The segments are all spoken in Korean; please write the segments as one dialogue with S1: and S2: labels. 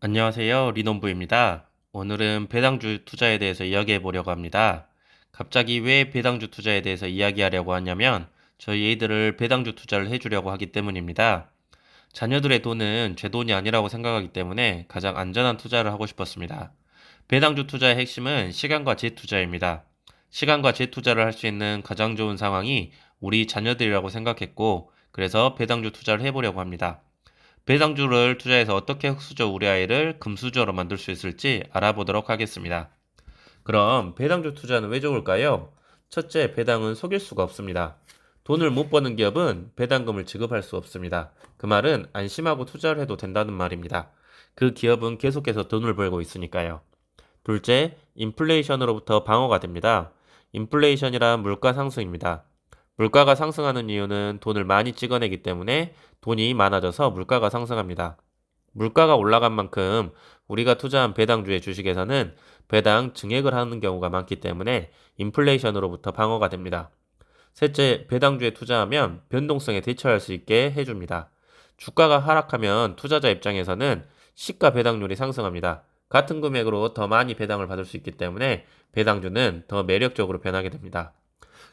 S1: 안녕하세요. 리논부입니다. 오늘은 배당주 투자에 대해서 이야기해 보려고 합니다. 갑자기 왜 배당주 투자에 대해서 이야기하려고 하냐면 저희 애들을 배당주 투자를 해주려고 하기 때문입니다. 자녀들의 돈은 제 돈이 아니라고 생각하기 때문에 가장 안전한 투자를 하고 싶었습니다. 배당주 투자의 핵심은 시간과 재투자입니다. 시간과 재투자를 할 수 있는 가장 좋은 상황이 우리 자녀들이라고 생각했고 그래서 배당주 투자를 해보려고 합니다. 배당주를 투자해서 어떻게 흑수저 우리 아이를 금수저로 만들 수 있을지 알아보도록 하겠습니다. 그럼 배당주 투자는 왜 좋을까요? 첫째, 배당은 속일 수가 없습니다. 돈을 못 버는 기업은 배당금을 지급할 수 없습니다. 그 말은 안심하고 투자를 해도 된다는 말입니다. 그 기업은 계속해서 돈을 벌고 있으니까요. 둘째, 인플레이션으로부터 방어가 됩니다. 인플레이션이란 물가 상승입니다. 물가가 상승하는 이유는 돈을 많이 찍어내기 때문에 돈이 많아져서 물가가 상승합니다. 물가가 올라간 만큼 우리가 투자한 배당주의 주식에서는 배당 증액을 하는 경우가 많기 때문에 인플레이션으로부터 방어가 됩니다. 셋째, 배당주에 투자하면 변동성에 대처할 수 있게 해줍니다. 주가가 하락하면 투자자 입장에서는 시가 배당률이 상승합니다. 같은 금액으로 더 많이 배당을 받을 수 있기 때문에 배당주는 더 매력적으로 변하게 됩니다.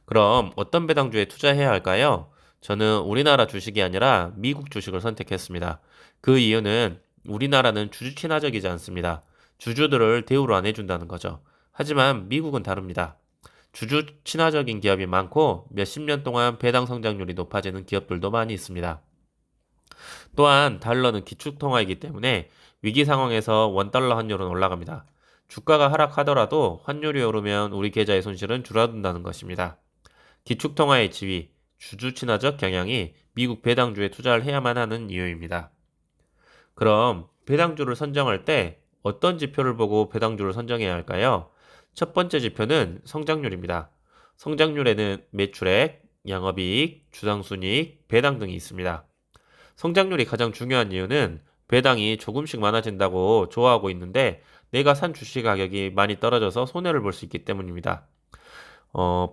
S1: 그럼 어떤 배당주에 투자해야 할까요? 저는 우리나라 주식이 아니라 미국 주식을 선택했습니다. 그 이유는 우리나라는 주주 친화적이지 않습니다. 주주들을 대우를 안 해준다는 거죠. 하지만 미국은 다릅니다. 주주 친화적인 기업이 많고 몇십 년 동안 배당 성장률이 높아지는 기업들도 많이 있습니다. 또한 달러는 기축통화이기 때문에 위기 상황에서 원달러 환율은 올라갑니다. 주가가 하락하더라도 환율이 오르면 우리 계좌의 손실은 줄어든다는 것입니다. 기축통화의 지위, 주주 친화적 경향이 미국 배당주에 투자를 해야만 하는 이유입니다. 그럼 배당주를 선정할 때 어떤 지표를 보고 배당주를 선정해야 할까요? 첫 번째 지표는 성장률입니다. 성장률에는 매출액, 영업이익, 주당순이익, 배당 등이 있습니다. 성장률이 가장 중요한 이유는 배당이 조금씩 많아진다고 좋아하고 있는데 내가 산 주식 가격이 많이 떨어져서 손해를 볼 수 있기 때문입니다.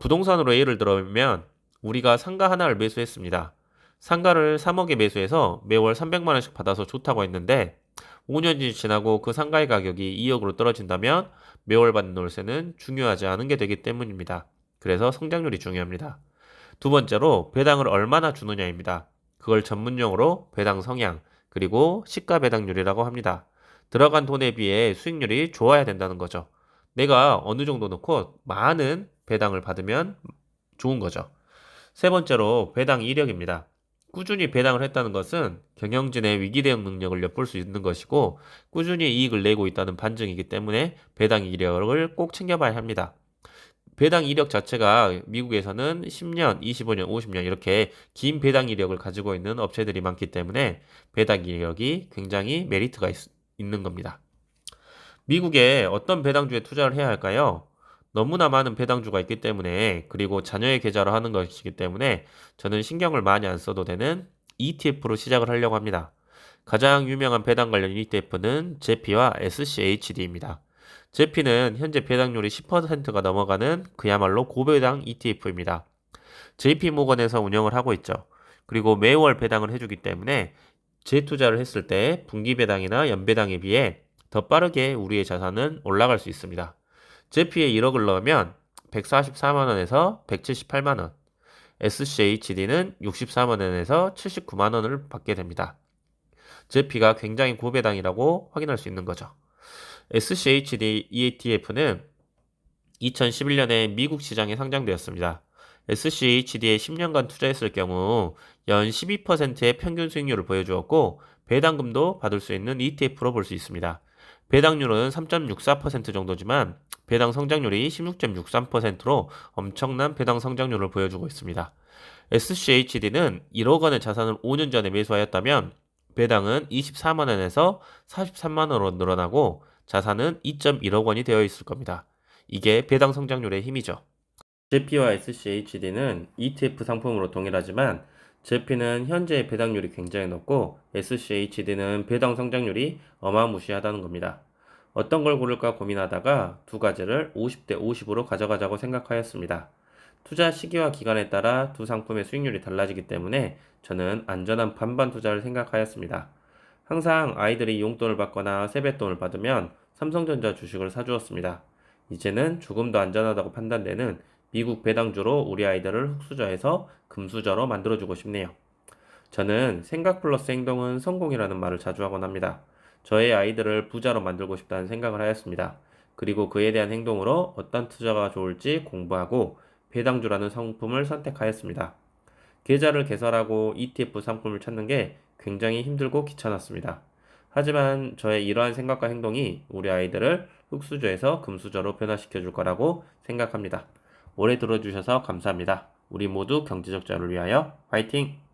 S1: 부동산으로 예를 들면 우리가 상가 하나를 매수했습니다. 상가를 3억에 매수해서 매월 300만 원씩 받아서 좋다고 했는데 5년이 지나고 그 상가의 가격이 2억으로 떨어진다면 매월 받는 월세는 중요하지 않은 게 되기 때문입니다. 그래서 성장률이 중요합니다. 두 번째로 배당을 얼마나 주느냐입니다. 그걸 전문용어로 배당 성향, 그리고 시가 배당률이라고 합니다. 들어간 돈에 비해 수익률이 좋아야 된다는 거죠. 내가 어느 정도 넣고 많은 배당을 받으면 좋은 거죠. 세 번째로 배당 이력입니다. 꾸준히 배당을 했다는 것은 경영진의 위기 대응 능력을 엿볼 수 있는 것이고 꾸준히 이익을 내고 있다는 반증이기 때문에 배당 이력을 꼭 챙겨봐야 합니다. 배당 이력 자체가 미국에서는 10년, 25년, 50년 이렇게 긴 배당 이력을 가지고 있는 업체들이 많기 때문에 배당 이력이 굉장히 메리트가 있는 겁니다. 미국에 어떤 배당주에 투자를 해야 할까요? 너무나 많은 배당주가 있기 때문에 그리고 자녀의 계좌로 하는 것이기 때문에 저는 신경을 많이 안 써도 되는 ETF로 시작을 하려고 합니다. 가장 유명한 배당 관련 ETF는 제피와 SCHD입니다. 제피는 현재 배당률이 10%가 넘어가는 그야말로 고배당 ETF입니다. JP모건에서 운영을 하고 있죠. 그리고 매월 배당을 해주기 때문에 재투자를 했을 때 분기 배당이나 연배당에 비해 더 빠르게 우리의 자산은 올라갈 수 있습니다. 제피에 1억을 넣으면 144만 원에서 178만 원, SCHD는 64만 원에서 79만 원을 받게 됩니다. 제피가 굉장히 고배당이라고 확인할 수 있는 거죠. SCHD ETF는 2011년에 미국 시장에 상장되었습니다. SCHD에 10년간 투자했을 경우 연 12%의 평균 수익률을 보여주었고 배당금도 받을 수 있는 ETF로 볼 수 있습니다. 배당률은 3.64% 정도지만 배당 성장률이 16.63%로 엄청난 배당 성장률을 보여주고 있습니다. SCHD는 1억 원의 자산을 5년 전에 매수하였다면 배당은 24만 원에서 43만 원으로 늘어나고 자산은 2.1억 원이 되어 있을 겁니다. 이게 배당 성장률의 힘이죠. 제피와 SCHD는 ETF 상품으로 동일하지만 제피는 현재 배당률이 굉장히 높고 SCHD는 배당 성장률이 어마무시하다는 겁니다. 어떤 걸 고를까 고민하다가 두 가지를 50대 50으로 가져가자고 생각하였습니다. 투자 시기와 기간에 따라 두 상품의 수익률이 달라지기 때문에 저는 안전한 반반 투자를 생각하였습니다. 항상 아이들이 용돈을 받거나 세뱃돈을 받으면 삼성전자 주식을 사주었습니다. 이제는 조금 더 안전하다고 판단되는 미국 배당주로 우리 아이들을 흑수저에서 금수저로 만들어주고 싶네요. 저는 생각 플러스 행동은 성공이라는 말을 자주 하곤 합니다. 저의 아이들을 부자로 만들고 싶다는 생각을 하였습니다. 그리고 그에 대한 행동으로 어떤 투자가 좋을지 공부하고 배당주라는 상품을 선택하였습니다. 계좌를 개설하고 ETF 상품을 찾는 게 굉장히 힘들고 귀찮았습니다. 하지만 저의 이러한 생각과 행동이 우리 아이들을 흙수저에서 금수저로 변화시켜 줄 거라고 생각합니다. 오래 들어주셔서 감사합니다. 우리 모두 경제적 자유를 위하여 화이팅!